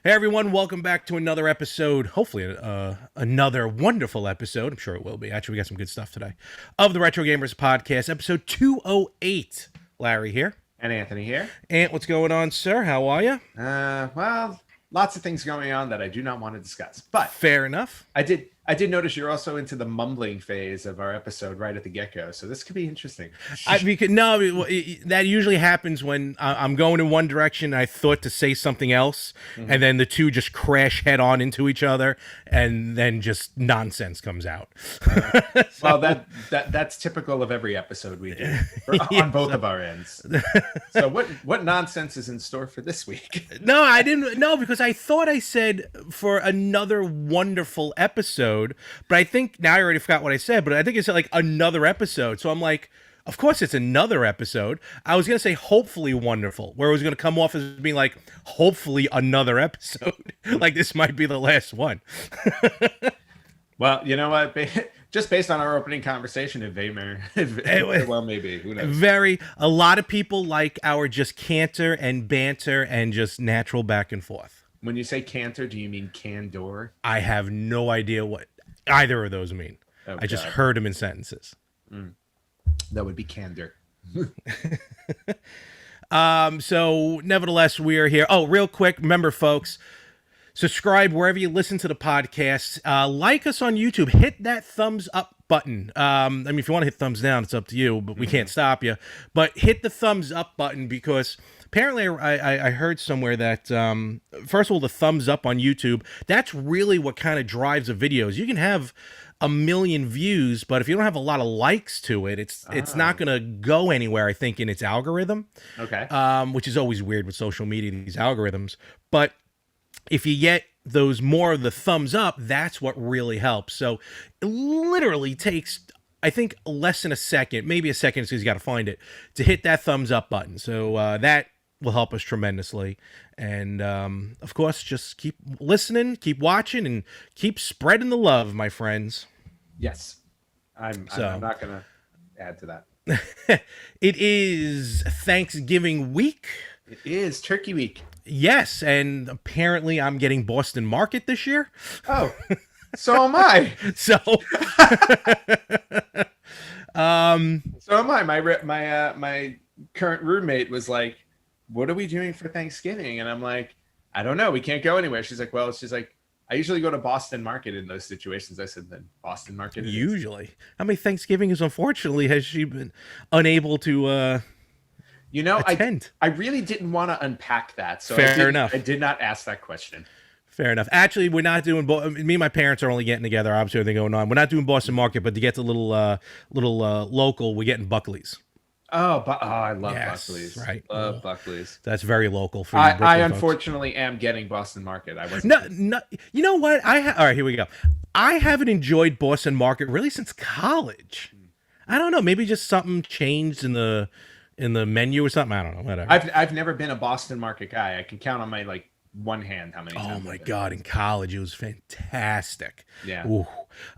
Hey everyone, welcome back to another episode, hopefully another wonderful episode, I'm sure it will be, actually we got some good stuff today, of the Retro Gamers Podcast, episode 208. Larry here. And Anthony here. Ant, what's going on, sir? How are you? Well, lots of things going on that I do not want to discuss, but fair enough. I did notice you're also into the mumbling phase of our episode right at the get-go, so this could be interesting. That usually happens when I'm going in one direction and I thought to say something else, and then the two just crash head on into each other, and then just nonsense comes out. Well, that's typical of every episode we do on both of our ends. So what nonsense is in store for this week? No, I didn't. No, because I thought I said for another wonderful episode, but I think now I already forgot what I said, but I think it said like another episode. So I'm like, of course it's another episode. I was going to say hopefully wonderful, where it was going to come off as being like, hopefully another episode. Like this might be the last one. Well, you know what? Just based on our opening conversation, well, maybe. Who knows? A lot of people like our just canter and banter and just natural back and forth. When you say canter, do you mean candor? I have no idea what either of those mean. Oh, I just heard them in sentences. That would be candor. So nevertheless, we are here. Oh, real quick, remember, folks, subscribe wherever you listen to the podcast. Like us on YouTube. Hit that thumbs up button. I mean, if you want to hit thumbs down, it's up to you, but we can't stop you. But hit the thumbs up button because apparently I heard somewhere that, first of all, the thumbs up on YouTube, that's really what kind of drives the videos. You can have 1 million views, but if you don't have a lot of likes to it, it's not going to go anywhere, I think, in its algorithm. Okay. Which is always weird with social media, these algorithms. But if you get those more of the thumbs up, that's what really helps. So it literally takes, I think, less than a second, maybe a second because you got to find it, to hit that thumbs up button. So that will help us tremendously. And of course, just keep listening, keep watching, and keep spreading the love, my friends. Yes. I'm not going to add to that. It is Thanksgiving week. It is Turkey week. Yes, and apparently I'm getting Boston Market this year. Oh, so am I. So am I. My current roommate was like, "What are we doing for Thanksgiving?" And I'm like, "I don't know. We can't go anywhere." She's like, "I usually go to Boston Market in those situations." I said, "Then Boston Market." Usually, how many Thanksgivings, unfortunately, has she been unable to? Attend? I really didn't want to unpack that. So fair enough. I did not ask that question. Fair enough. Actually, we're not doing. Me and my parents are only getting together. Obviously, everything going on. We're not doing Boston Market, but to get the little local, we're getting Buckley's. I love Buckley's. Right. Love Buckley's. That's very local for you. I unfortunately am getting Boston Market. I wasn't. No. You know what? All right, here we go. I haven't enjoyed Boston Market really since college. I don't know. Maybe just something changed in the menu or something. I don't know. Whatever. I've never been a Boston Market guy. I can count on my one hand how many times. Oh my God, in college it was fantastic. Yeah. Ooh.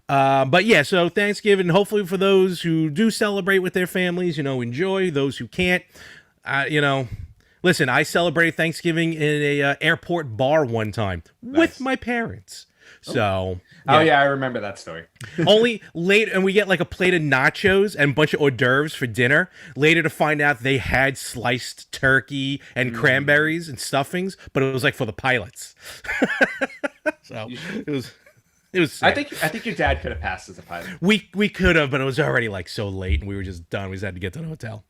But yeah, so Thanksgiving, hopefully for those who do celebrate with their families, enjoy. Those who can't, listen, I celebrated Thanksgiving in a airport bar one time with my parents. So yeah, I remember that story. Only later, and we get like a plate of nachos and a bunch of hors d'oeuvres for dinner. Later to find out they had sliced turkey and cranberries and stuffings, but it was like for the pilots. So it was sick. I think your dad could have passed as a pilot. We could have, but it was already like so late, and we were just done. We just had to get to the hotel.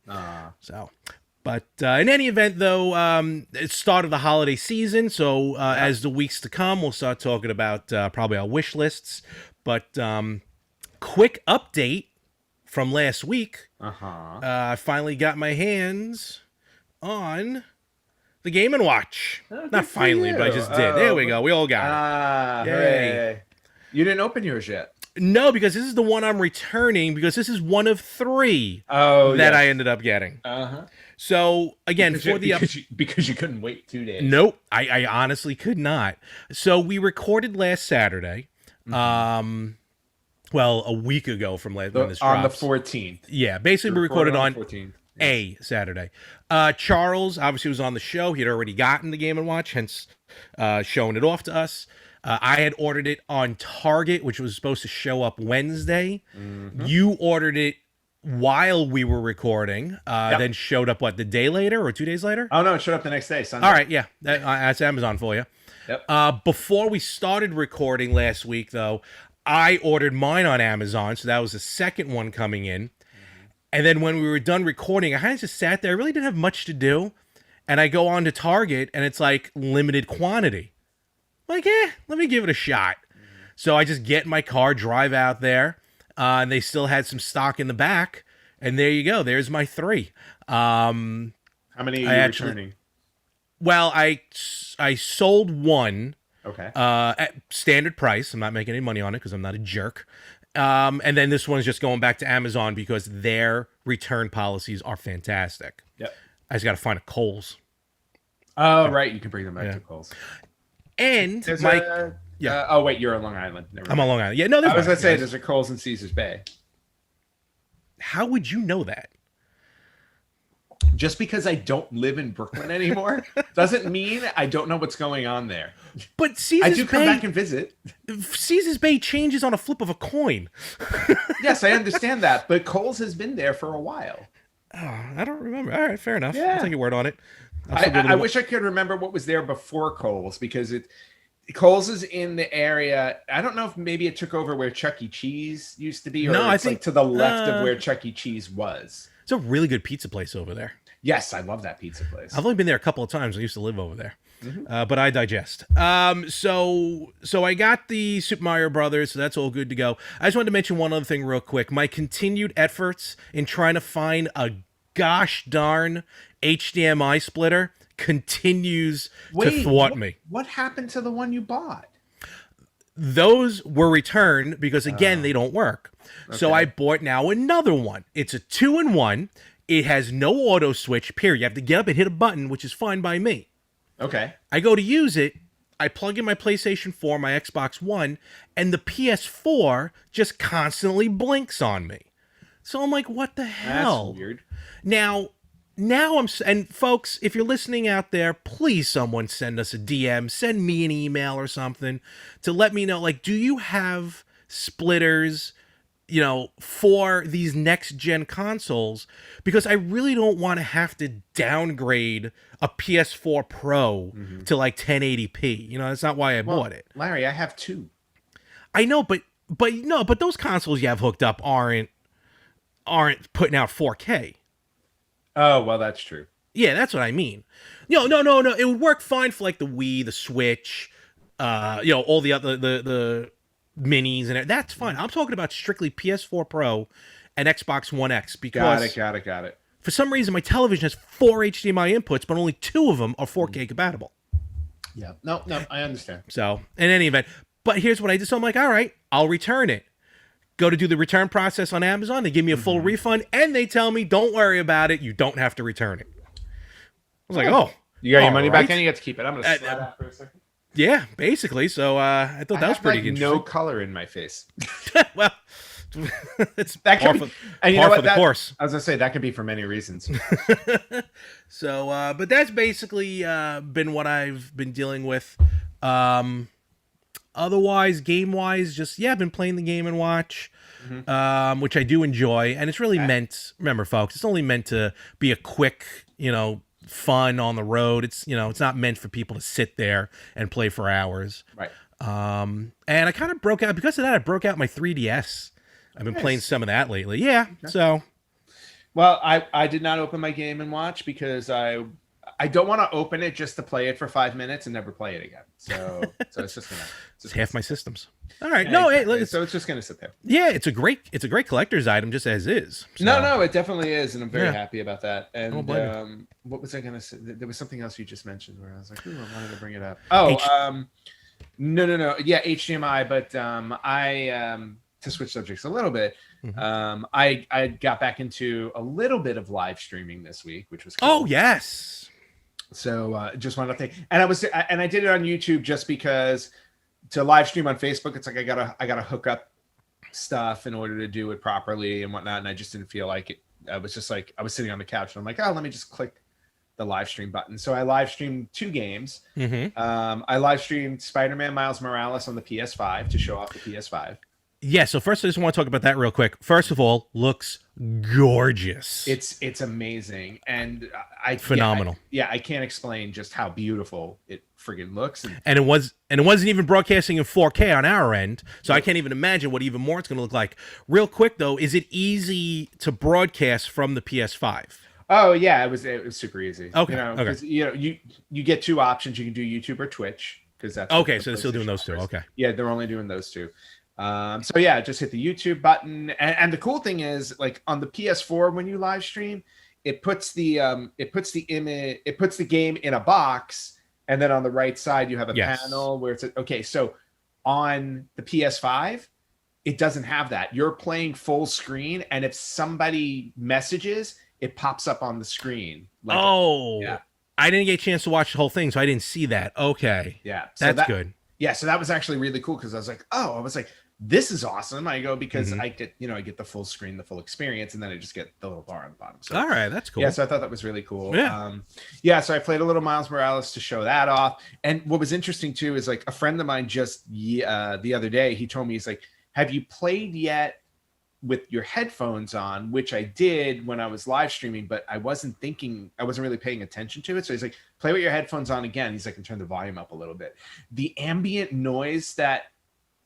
So. But in any event, though, it's start of the holiday season. So as the weeks to come, we'll start talking about probably our wish lists. But quick update from last week. I finally got my hands on the Game & Watch. Not finally, but I just did. There we go. We all got it. Yay. You didn't open yours yet. No, because this is the one I'm returning, because this is one of 3 that I ended up getting. So again, because you couldn't wait 2 days. Nope, I honestly could not. So we recorded last Saturday. Well, a week ago from when this On the drops. 14th. Yeah, basically we recorded on 14th. a Saturday. Charles obviously was on the show. He had already gotten the Game and Watch, hence showing it off to us. I had ordered it on Target, which was supposed to show up Wednesday. Mm-hmm. You ordered it while we were recording, then showed up, what, the day later or 2 days later? Oh, no, it showed up the next day, Sunday. All right, yeah. That's Amazon for you. Yep. Before we started recording last week, though, I ordered mine on Amazon, so that was the second one coming in. And then when we were done recording, I kind of just sat there. I really didn't have much to do. And I go on to Target, and it's like limited quantity. Like, let me give it a shot. So I just get in my car, drive out there, and they still had some stock in the back. And there you go. There's my 3. How many are you returning? Well, I sold one. Okay. At standard price. I'm not making any money on it because I'm not a jerk. And then this one's just going back to Amazon because their return policies are fantastic. Yep. I just got to find a Kohl's. Oh, right. You can bring them back to Kohl's. And oh, wait. You're on Long Island. I'm on Long Island. Yeah, no, I was going to say there's a Kohl's in Caesars Bay. How would you know that? Just because I don't live in Brooklyn anymore doesn't mean I don't know what's going on there. But Caesars I do come back and visit. Caesars Bay changes on a flip of a coin. Yes, I understand that, but Kohl's has been there for a while. Oh, I don't remember. All right, fair enough. Yeah. I'll take your word on it. I wish I could remember what was there before Kohl's because Kohl's is in the area. I don't know if maybe it took over where Chuck E. Cheese used to be, or I it's think like to the left of where Chuck E. Cheese was. It's a really good pizza place over there. Yes, I love that pizza place. I've only been there a couple of times. I used to live over there. But I digest. So I got the Super Mario Brothers, so that's all good to go. I just wanted to mention one other thing real quick. My continued efforts in trying to find a gosh darn HDMI splitter continues to thwart me. What happened to the one you bought? Those were returned because, again, they don't work. Okay. So I bought now another one. It's a 2-in-1. It has no auto switch, period. You have to get up and hit a button, which is fine by me. Okay. I go to use it. I plug in my PlayStation 4, my Xbox One, and the PS4 just constantly blinks on me. So I'm like, what the hell? That's weird. Now and folks, if you're listening out there, please someone send us a DM, send me an email or something to let me know, like, do you have splitters, for these next gen consoles? Because I really don't want to have to downgrade a PS4 Pro to like 1080p. That's not why I bought it. Larry, I have 2. I know, but those consoles you have hooked up aren't putting out 4K. Oh, well, that's true. Yeah, that's what I mean. No. It would work fine for like the Wii, the Switch, all the other the minis and that's fine. I'm talking about strictly PS4 Pro and Xbox One X because got it. For some reason, my television has 4 HDMI inputs, but only 2 of them are 4K compatible. Yeah, no, I understand. So, in any event, but here's what I did. So I'm like, all right, I'll return it. Go to do the return process on Amazon. They give me a full refund, and they tell me, don't worry about it. You don't have to return it. I was like, oh. You got your money back and you get to keep it. I'm going to slide out for a second. Yeah, basically. So I thought that was pretty interesting. No color in my face. Well, it's that par could for, and you par know for the course. I was gonna say that could be for many reasons. So, but that's basically been what I've been dealing with. Otherwise, game wise, just I've been playing the Game and Watch, which I do enjoy, and it's really meant. Remember, folks, it's only meant to be a quick, fun on the road. It's it's not meant for people to sit there and play for hours. Right. And I kind of broke out because of that. I broke out my 3DS. I've been playing some of that lately. Yeah. Okay. So, well, I did not open my Game and Watch because I don't want to open it just to play it for 5 minutes and never play it again. So it's just gonna. It's half my systems. All right. Yeah, exactly. So it's just gonna sit there. Yeah, it's a great collector's item just as is. So. No, it definitely is, and I'm very happy about that. And what was I gonna say? There was something else you just mentioned where I was like, I wanted to bring it up. Oh, no. Yeah, HDMI, but to switch subjects a little bit, I got back into a little bit of live streaming this week, which was cool. Oh yes. So just wanted to think, and I did it on YouTube just because to live stream on Facebook, it's like I gotta hook up stuff in order to do it properly and whatnot. And I just didn't feel like it. I was just like, I was sitting on the couch and I'm like, oh, let me just click the live stream button. So I live streamed 2 games. I live streamed Spider-Man Miles Morales on the PS5 to show off the PS5. Yeah, so first I just want to talk about that real quick. First of all, looks gorgeous. It's amazing, and phenomenal. I can't explain just how beautiful it friggin' looks. And it wasn't even broadcasting in 4K on our end, so I can't even imagine what even more it's going to look like. Real quick though, is it easy to broadcast from the PS5? Oh yeah, it was super easy. Okay, you get 2 options. You can do YouTube or Twitch because that's okay. So they're still doing those 2. Okay. Yeah, they're only doing those 2. So yeah, just hit the YouTube button, and the cool thing is, like on the PS4 when you live stream, it puts the game in a box, and then on the right side you have a panel where it's okay. So on the PS5, it doesn't have that. You're playing full screen, and if somebody messages, it pops up on the screen. Like I didn't get a chance to watch the whole thing, so I didn't see that. Okay, yeah, so that's good. Yeah, so that was actually really cool because I was like, this is awesome. I go because I get the full screen, the full experience, and then I just get the little bar on the bottom. So all right, that's cool. Yeah, so I thought that was really cool. Yeah. So I played a little Miles Morales to show that off. And what was interesting too is like a friend of mine just the other day, he told me, he's like, have you played yet with your headphones on? Which I did when I was live streaming, but I wasn't really paying attention to it. So he's like, play with your headphones on again. He's like, and turn the volume up a little bit. The ambient noise that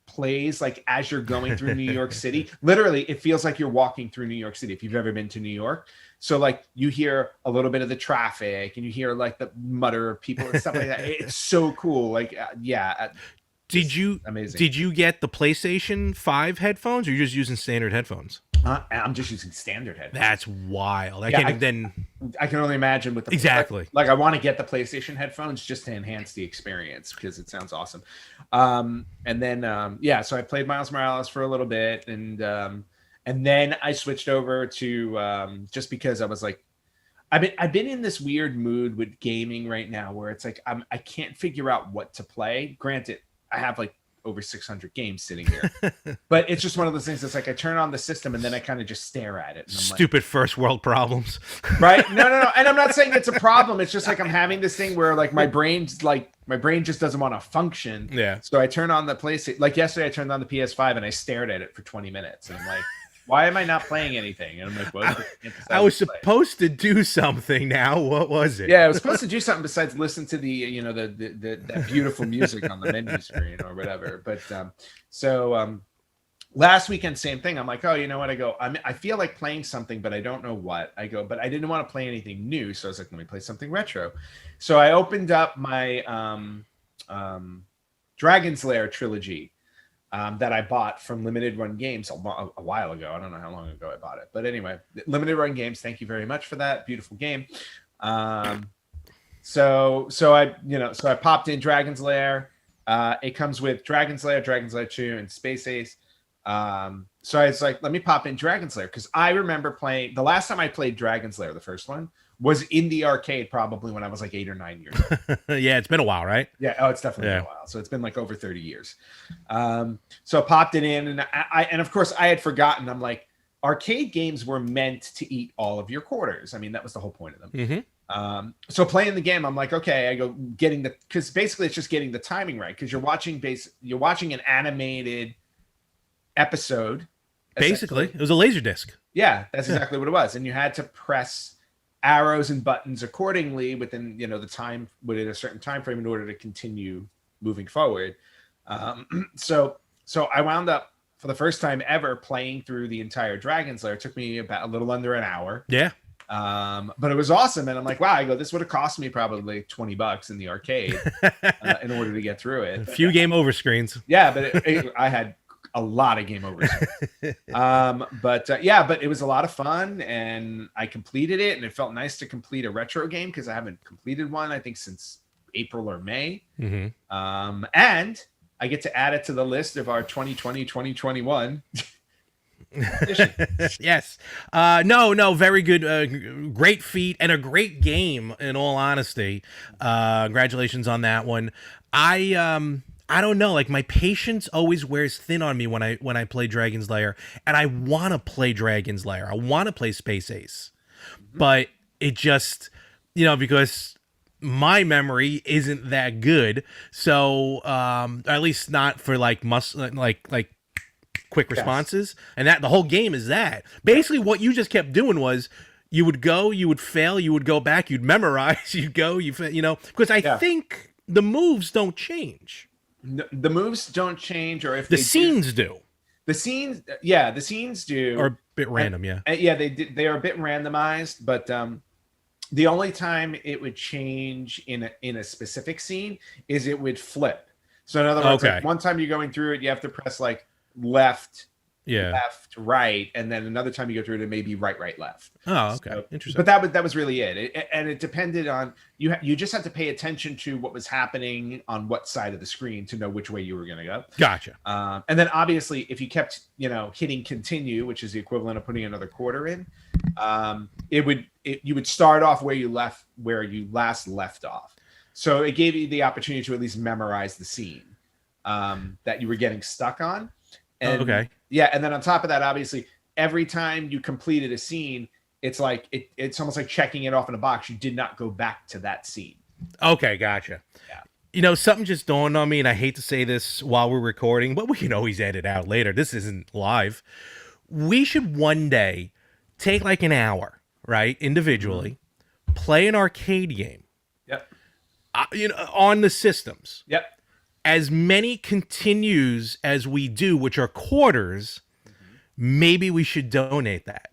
plays like as you're going through New York City, literally it feels like you're walking through New York City if you've ever been to New York. So like you hear a little bit of the traffic and you hear like the mutter of people and stuff like that. It's so cool. Like did you get the PlayStation 5 headphones, or you're just using standard headphones? I'm just using standard headphones. That's wild. I can only imagine with the exactly. Like I want to get the PlayStation headphones just to enhance the experience because it sounds awesome. And then so I played Miles Morales for a little bit, and then I switched over to just because I was like, I've been in this weird mood with gaming right now where it's like I can't figure out what to play. Granted, I have like over 600 games sitting here, but it's just one of those things that's like I turn on the system and then I kind of just stare at it. And I'm stupid like, first world problems, right? No. And I'm not saying it's a problem. It's just like I'm having this thing where like my brain just doesn't want to function. Yeah. So I turn on the PlayStation. Like yesterday, I turned on the PS5 and I stared at it for 20 minutes, and I'm like, why am I not playing anything? And I'm like, what? I was supposed to do something now. What was it? Yeah, I was supposed to do something besides listen to the that beautiful music on the menu screen or whatever. But last weekend, same thing. I'm like, oh, you know what? I feel like playing something, but I don't know what. But I didn't want to play anything new. So I was like, let me play something retro. So I opened up my Dragon's Lair trilogy. That I bought from Limited Run Games a while ago. I don't know how long ago I bought it, but anyway, Limited Run Games. Thank you very much for that beautiful game. So I popped in Dragon's Lair. It comes with Dragon's Lair, Dragon's Lair 2, and Space Ace. So I was like, let me pop in Dragon's Lair because I remember playing the last time I played Dragon's Lair, the first one, was in the arcade probably when I was like 8 or 9 years old. Yeah, it's been a while, right? Yeah, it's definitely been a while. So it's been like over 30 years. So I popped it in, and of course I had forgotten. I'm like, arcade games were meant to eat all of your quarters. I mean, that was the whole point of them. So playing the game, I'm like, okay, I go because basically it's just getting the timing right because you're watching an animated episode. Basically, it was a laser disc. Yeah, that's exactly what it was, and you had to press arrows and buttons accordingly within within a certain time frame in order to continue moving forward. So I wound up for the first time ever playing through the entire Dragon's Lair. It took me about a little under an hour. Yeah. But it was awesome, and I'm like, wow. This would have cost me probably $20 in the arcade in order to get through it. A few game over screens. Yeah, but I had a lot of game overs. But it was a lot of fun, and I completed it, and it felt nice to complete a retro game because I haven't completed one, I think, since April or May. And I get to add it to the list of our 2020-2021 Yes. No, very good. Great feat and a great game, in all honesty. Congratulations on that one. I don't know, like my patience always wears thin on me when I play Dragon's Lair, and I want to play Dragon's Lair. I want to play Space Ace, but it just, because my memory isn't that good. So, at least not for like quick responses, and that the whole game is that. Basically, what you just kept doing was you would go, you would fail, you would go back, you'd memorize, you'd go, because I think the moves don't change. No, the moves don't change, or if The they scenes do. the scenes do, Or a bit random, yeah. yeah, they are a bit randomized, but the only time it would change in a specific scene is it would flip. So in other words, Okay. like one time you're going through it, you have to press like left, Yeah. left, right, and then another time you go through it, it may be right, right, left. Oh, okay. So, Interesting. but that was really it. And it depended on you just had to pay attention to what was happening on what side of the screen to know which way you were going to go. Gotcha. And then obviously, if you kept hitting continue, which is the equivalent of putting another quarter in, you would start off where you last left off. So it gave you the opportunity to at least memorize the scene that you were getting stuck on. And Okay. yeah, and then on top of that, obviously, every time you completed a scene, it's like it's almost like checking it off in a box. You did not go back to that scene. Okay, gotcha. Yeah. Something just dawned on me, and I hate to say this while we're recording, but we can always edit out later. This isn't live. We should one day take like an hour, right, individually, play an arcade game, Yep. on the systems. Yep. As many continues as we do, which are quarters, maybe we should donate that.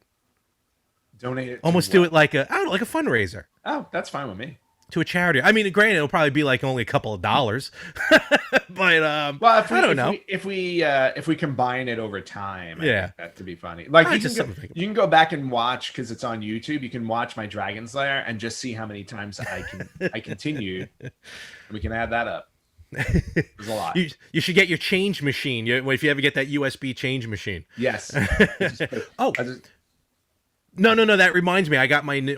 Donate it. Almost do it like a fundraiser Oh, that's fine with me. to a charity. I mean, granted, it'll probably be like only a couple of dollars, but Well, I don't know. If we combine it over time, I Yeah. think that to be funny. Like Ah, you just can, something to think you can go back and watch because it's on YouTube. You can watch my Dragon's Lair and just see how many times I continued. And we can add that up. There's a lot. You should get your change machine. If you ever get that USB change machine. Yes. Oh no! That reminds me. I got my new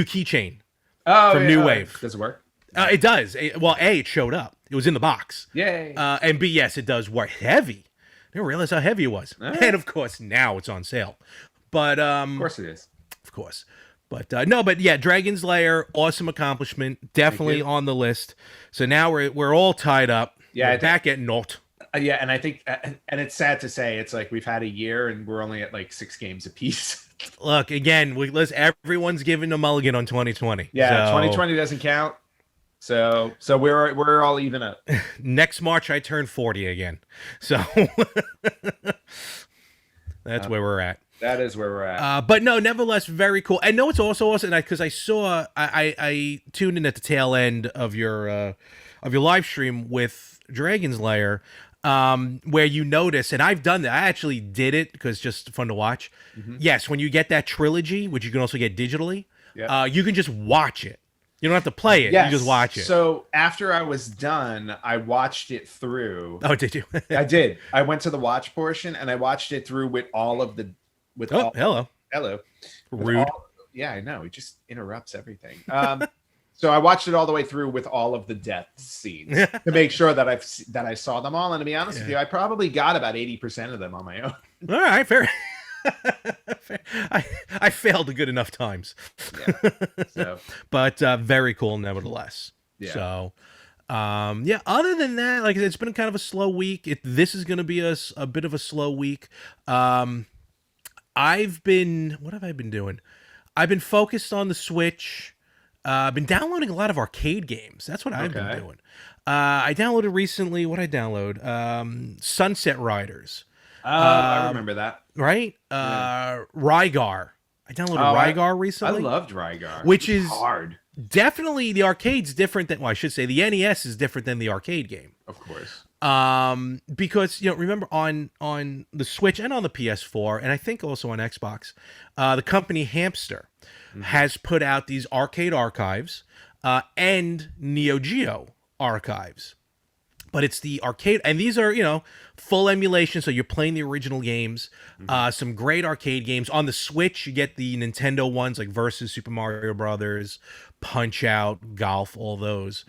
keychain. Oh, From New Wave. Does it work? It does. Well, A, it showed up. It was in the box. Yay. And B, yes, it does work. Heavy. I didn't realize how heavy it was. And of course, now it's on sale. But of course it is. of course. But no, but yeah, Dragon's Lair, awesome accomplishment, definitely on the list. So now we're all tied up. Yeah, we're back at naught. Yeah, and I think, and it's sad to say, it's like we've had a year and we're only at like 6 games apiece. Look again. Everyone's giving a mulligan on 2020. Yeah, so 2020 doesn't count. So we're all even up. next March I turn 40 again. So that's where we're at. That is where we're at. But no, nevertheless, very cool. I know it's also awesome because I saw I tuned in at the tail end of your live stream with Dragon's Lair, where you notice, and I've done that. I actually did it because just fun to watch. Yes, when you get that trilogy, which you can also get digitally, you can just watch it. You don't have to play it. Yes. You just watch it. So after I was done, I watched it through. Oh, did you? I did. I went to the watch portion and I watched it through with all of the Hello. Hello. Rude. Yeah, I know. He just interrupts everything. So I watched it all the way through with all of the death scenes to make sure that I saw them all. And to be honest with you, I probably got about 80% of them on my own. All right, fair. I failed good enough times. Yeah. So, but very cool nevertheless. Yeah. So other than that, like I said, it's been kind of a slow week. This is going to be a bit of a slow week. What have I been doing? I've been focused on the Switch. I've been downloading a lot of arcade games. That's what I've been doing. I downloaded recently, what I download? Sunset Riders. I remember that. Right? Rygar. I downloaded Rygar recently. I loved Rygar. Which is hard. Definitely the arcade's different than, well, I should say the NES is different than the arcade game. Of course. Because, remember on the Switch and on the PS4, and I think also on Xbox, the company Hamster has put out these arcade archives and Neo Geo archives. but it's the arcade, and these are, full emulation, so you're playing the original games. Some great arcade games on the Switch. You get the Nintendo ones like Versus, Super Mario Brothers, Punch Out, Golf, all those.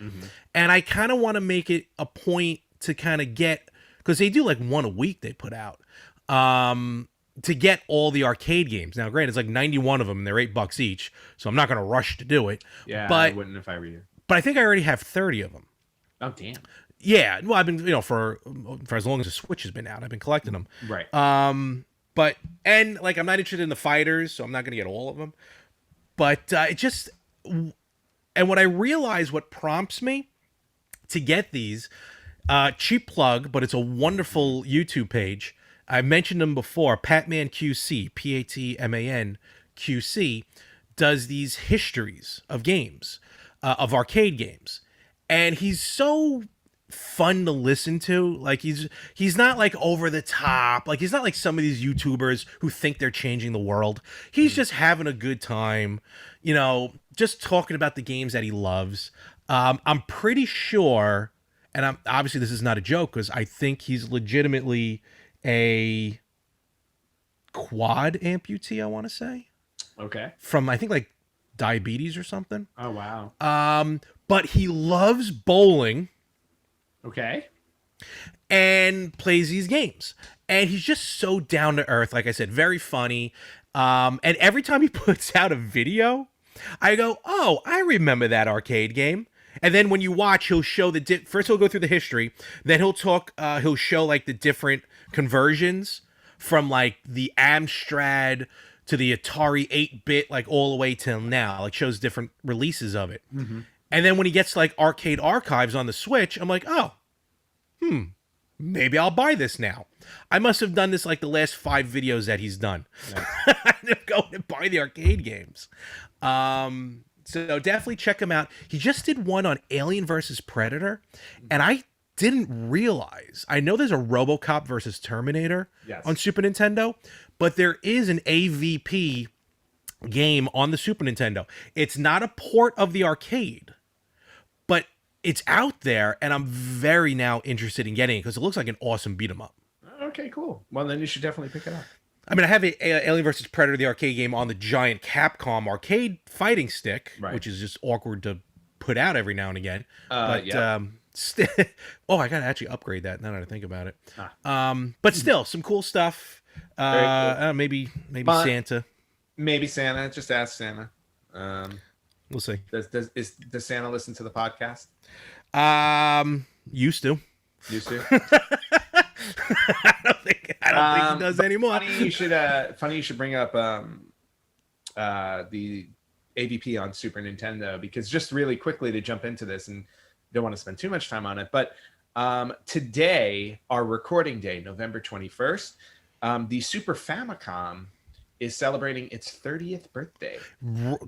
And I kind of want to make it a point to kind of get, because they do like one a week they put out, to get all the arcade games. Now granted, it's like 91 of them and they're $8 each, so I'm not going to rush to do it. Yeah, but I wouldn't if I were you. But I think I already have 30 of them. Oh, damn. Yeah, well, I've been, for as long as the Switch has been out, I've been collecting them. Right. But I'm not interested in the fighters, so I'm not going to get all of them. But it just, and what I realize, what prompts me to get these, cheap plug, but it's a wonderful YouTube page. I mentioned them before. Patman QC, Patman QC, does these histories of games, of arcade games, and he's so fun to listen to. Like he's not like over the top. Like he's not like some of these YouTubers who think they're changing the world. He's just having a good time, just talking about the games that he loves. I'm pretty sure, and I'm obviously this is not a joke because I think he's legitimately a quad amputee, I want to say. Okay. From I think like diabetes or something. Oh wow. But he loves bowling. Okay. And plays these games. And he's just so down to earth, like I said, very funny. And every time he puts out a video, I go, "Oh, I remember that arcade game." And then when you watch, he'll show first he'll go through the history, then he'll show like the different conversions from like the Amstrad to the Atari 8-bit, like all the way till now, like shows different releases of it. And then when he gets like Arcade Archives on the Switch, I'm like, oh, maybe I'll buy this now. I must have done this like the last 5 videos that he's done. Yeah. I'm going to buy the arcade games. So definitely check him out. He just did one on Alien versus Predator, and I didn't realize. I know there's a RoboCop versus Terminator on Super Nintendo, but there is an AVP game on the Super Nintendo. It's not a port of the arcade, but it's out there, and I'm very now interested in getting it because it looks like an awesome beat 'em up. Okay, cool. Well, then you should definitely pick it up. I mean, I have a Alien vs. Predator, the arcade game, on the giant Capcom arcade fighting stick, which is just awkward to put out every now and again. But I gotta actually upgrade that now that I think about it. But still, some cool stuff. Cool. Maybe Santa. Maybe Santa. Just ask Santa. We'll see. Does Santa listen to the podcast? Used to. Used to. I don't think he does anymore. Funny you should bring up the AVP on Super Nintendo, because just really quickly to jump into this, and don't want to spend too much time on it, but today, our recording day, November 21st, the Super Famicom is celebrating its 30th birthday.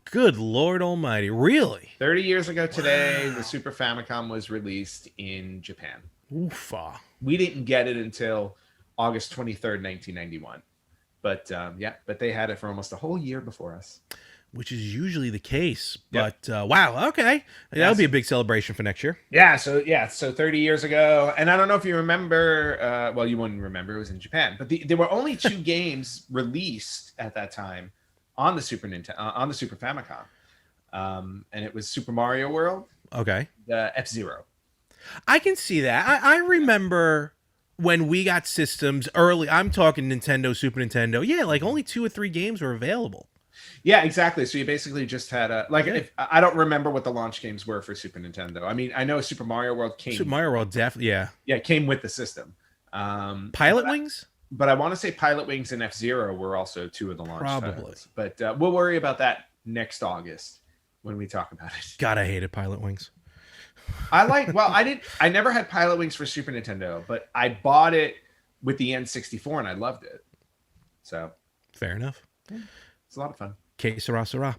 Good Lord Almighty! Really? 30 years ago today, the Super Famicom was released in Japan. Oofa. We didn't get it until August 23rd, 1991. But but they had it for almost a whole year before us. Which is usually the case. But wow, okay. That'll be a big celebration for next year. So 30 years ago. And I don't know if you remember, well, you wouldn't remember, it was in Japan. But there were only 2 games released at that time on the Super Nintendo, on the Super Famicom. And it was Super Mario World. Okay. F-Zero. I can see that. I remember when we got systems early. I'm talking Nintendo, Super Nintendo. Yeah, like only 2 or 3 games were available. Yeah, exactly. So you basically just had if I don't remember what the launch games were for Super Nintendo. I mean, I know Super Mario World came. Super Mario World, definitely, yeah. Yeah, it came with the system. Pilot Wings? But I want to say Pilot Wings and F-Zero were also 2 of the launch titles. But we'll worry about that next August when we talk about it. God, I hated Pilot Wings. I never had Pilot Wings for Super Nintendo, but I bought it with the N64 and I loved it. So fair enough. It's a lot of fun. Que sera, sera.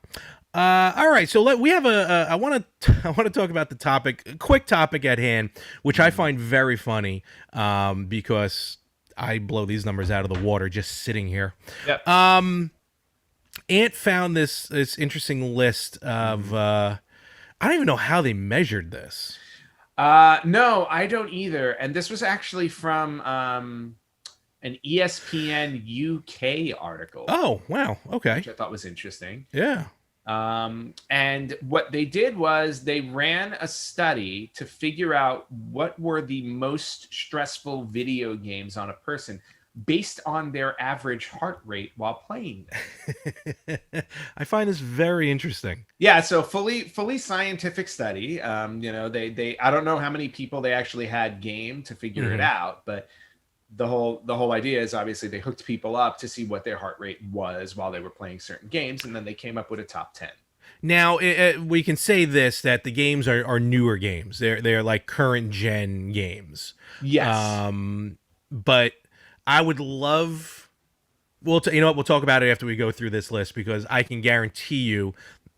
All right, so we have I want to talk about the topic, a quick topic at hand, which I find very funny, because I blow these numbers out of the water just sitting here. Yep. Ant found this interesting list of I don't even know how they measured this. No, I don't either. And this was actually from an ESPN UK article, Oh, wow. Okay. which I thought was interesting. Yeah. And what they did was they ran a study to figure out what were the most stressful video games on a person based on their average heart rate while playing them. I find this very interesting. Yeah, so fully scientific study. They I don't know how many people they actually had game to figure it out, but the whole idea is obviously they hooked people up to see what their heart rate was while they were playing certain games, and then they came up with a top 10. Now, we can say this, that the games are newer games. They're like current gen games. Yes. But I would love. You know what? We'll talk about it after we go through this list, because I can guarantee you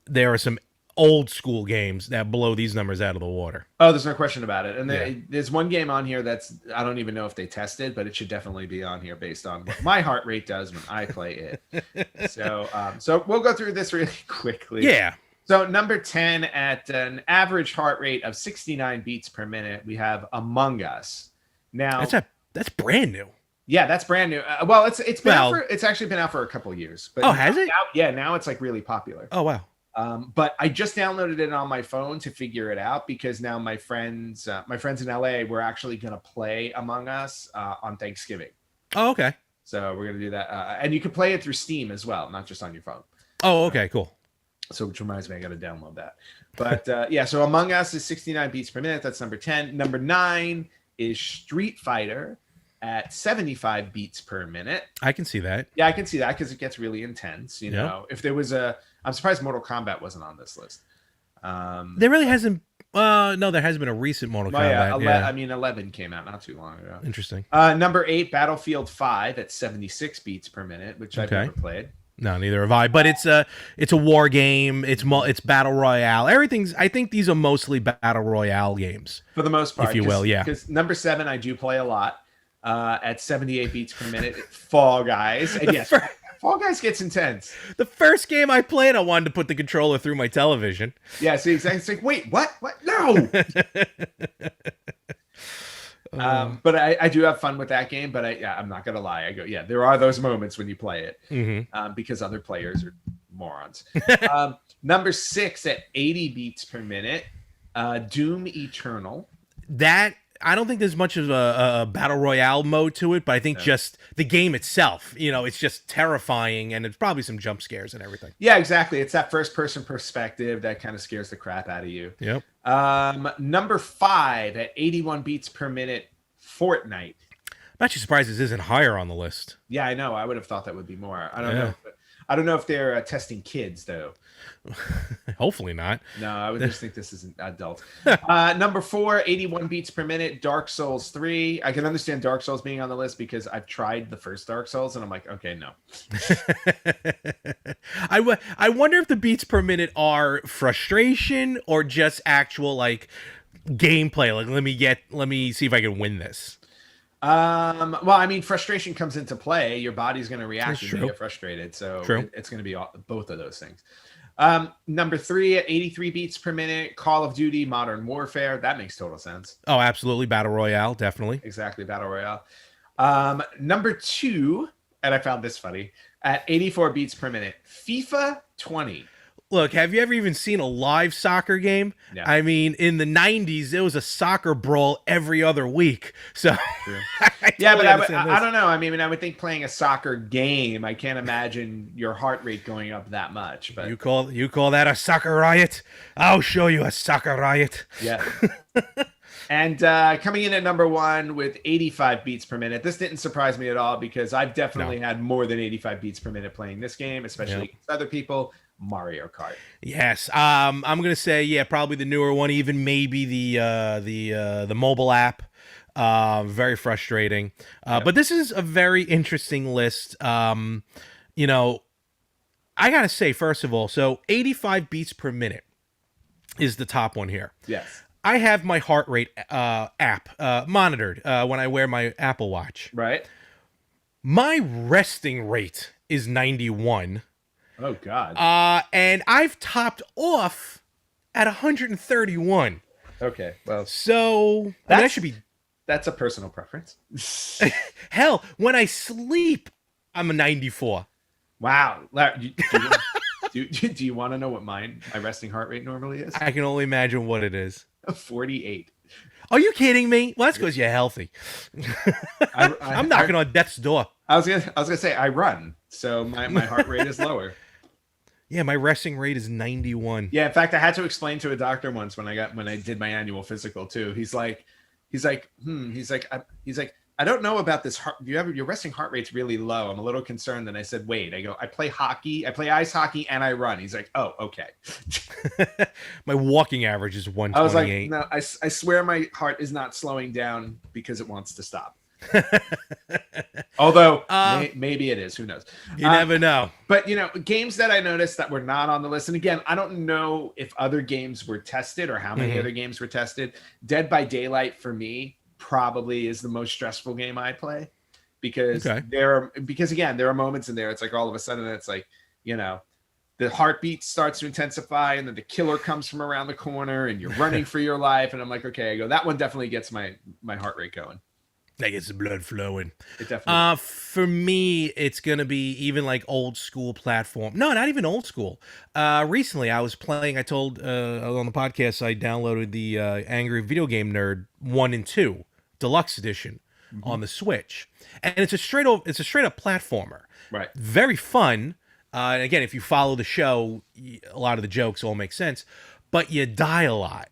there are some old school games that blow these numbers out of the water. Oh, there's no question about it. And Yeah. there's one game on here that's, I don't even know if they tested, but it should definitely be on here based on what my heart rate does when I play it. So we'll go through this really quickly. Yeah. So number 10, at an average heart rate of 69 beats per minute, we have Among Us. Now, That's brand new. yeah, that's brand new. Well, it's been Well- it's actually been out for a couple of years. But Oh, has it? Now it's like really popular. Oh, wow. But I just downloaded it on my phone to figure it out, because now my friends in LA, we're actually going to play Among Us on Thanksgiving. Oh, okay. So we're going to do that. And you can play it through Steam as well, not just on your phone. Oh, okay, cool. So which reminds me, I got to download that. But yeah, so Among Us is 69 beats per minute. That's number 10. Number 9 is Street Fighter at 75 beats per minute. I can see that. Yeah, I can see that, because it gets really intense. You Yeah. know, if there was I'm surprised Mortal Kombat wasn't on this list. There really hasn't. No, there hasn't been a recent Mortal Kombat. Yeah. I mean, 11 came out not too long ago. Interesting. Number 8, Battlefield 5 at 76 beats per minute, which I've Okay. never played. No, neither have I. But it's a war game. It's battle royale. I think these are mostly battle royale games. For the most part. If you will, yeah. Because number 7, I do play a lot at 78 beats per minute. Fall Guys. And yes, Fall Guys gets intense. The first game I played, I wanted to put the controller through my television. Yeah, see, exactly. It's like, wait, what? No! But I do have fun with that game, but I'm not gonna lie. I go, yeah, there are those moments when you play it, because other players are morons. Number 6 at 80 beats per minute, Doom Eternal. That, I don't think there's much of a battle royale mode to it, but I think just the game itself, it's just terrifying, and it's probably some jump scares and everything. Yeah, exactly. It's that first person perspective that kind of scares the crap out of you. Yep. Number 5 at 81 beats per minute, Fortnite. I'm actually surprised this isn't higher on the list. Yeah, I know. I would have thought that would be more. I don't Yeah. know. I don't know if they're testing kids though. Hopefully not. No, I would just think this is an adult. Number 4, 81 beats per minute, Dark Souls 3. I can understand Dark Souls being on the list because I've tried the first Dark Souls and I'm like, okay, no. I wonder if the beats per minute are frustration or just actual like gameplay. Like, let me see if I can win this. Well, I mean, frustration comes into play. Your body's going to react That's when you true. get frustrated. So True. it's going to be both of those things. Number 3 at 83 beats per minute, Call of Duty Modern Warfare. That makes total sense. Oh, absolutely. Battle Royale, definitely. Exactly, Battle Royale. Number 2, and I found this funny, at 84 beats per minute, FIFA 20. Look, have you ever even seen a live soccer game? No. I mean, in the 90s, there was a soccer brawl every other week. So, Yeah, but understand I this. don't know. I mean, I would think playing a soccer game, I can't imagine your heart rate going up that much. But You call that a soccer riot? I'll show you a soccer riot. yeah. And coming in at number 1 with 85 beats per minute. This didn't surprise me at all because I've definitely had more than 85 beats per minute playing this game, especially against other people. Mario Kart. Yes, I'm gonna say probably the newer one, even maybe the mobile app. Very frustrating. But this is a very interesting list. I gotta say, first of all, so 85 beats per minute is the top one here. Yes. I have my heart rate app monitored when I wear my Apple Watch. Right? My resting rate is 91. Oh, God. And I've topped off at 131. Okay, well, So I mean, that should be that's a personal preference. hell. When I sleep, I'm a 94. Wow. Do you want to know what my resting heart rate normally is? I can only imagine what it is. 48. Are you kidding me? Well, that's because you're healthy. I'm knocking on death's door. I was gonna say I run, so my heart rate is lower. Yeah, my resting rate is 91. Yeah, in fact, I had to explain to a doctor once when I did my annual physical too. He's like, I don't know about this heart. Your resting heart rate's really low. I'm a little concerned. And I said, wait. I go, I play hockey, I play ice hockey, and I run. He's like, oh, okay. My walking average is 128. I was like, no, I swear my heart is not slowing down because it wants to stop. Although maybe it is. Who knows? You never know. But games that I noticed that were not on the list, and again, I don't know if other games were tested or how many other games were tested. Dead by Daylight for me probably is the most stressful game I play because there are moments in there. It's like all of a sudden it's like the heartbeat starts to intensify, and then the killer comes from around the corner, and you're running for your life. And I'm like, okay, I go, that one definitely gets my heart rate going. That gets the blood flowing. It definitely. For me, it's gonna be even like old school platform. No, not even old school. Recently, I was playing. I told on the podcast I downloaded the Angry Video Game Nerd 1 and 2 Deluxe Edition on the Switch, and it's a straight up platformer. Right. Very fun. And again, if you follow the show, a lot of the jokes all make sense, but you die a lot,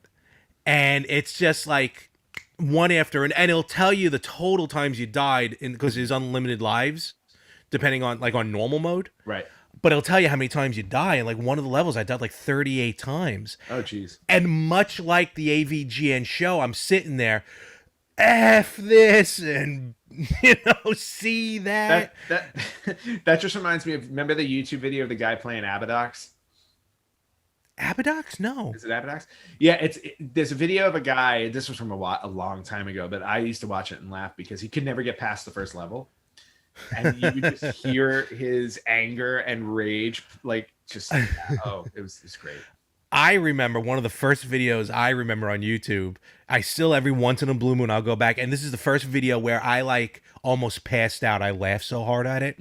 and it's just like one after, and it'll tell you the total times you died because there's unlimited lives, depending on on normal mode. Right. But it'll tell you how many times you die. And like one of the levels, I died like 38 times. Oh, geez. And much like the AVGN show, I'm sitting there, F this, and see that. That just reminds me of, remember the YouTube video of the guy playing Abadox? Abadox? No. Is it Abadox? Yeah, there's a video of a guy. This was from a long time ago, but I used to watch it and laugh because he could never get past the first level, and you would just hear his anger and rage, it was great. I remember one of the first videos I remember on YouTube. I still, every once in a blue moon, I'll go back, and this is the first video where I almost passed out. I laughed so hard at it.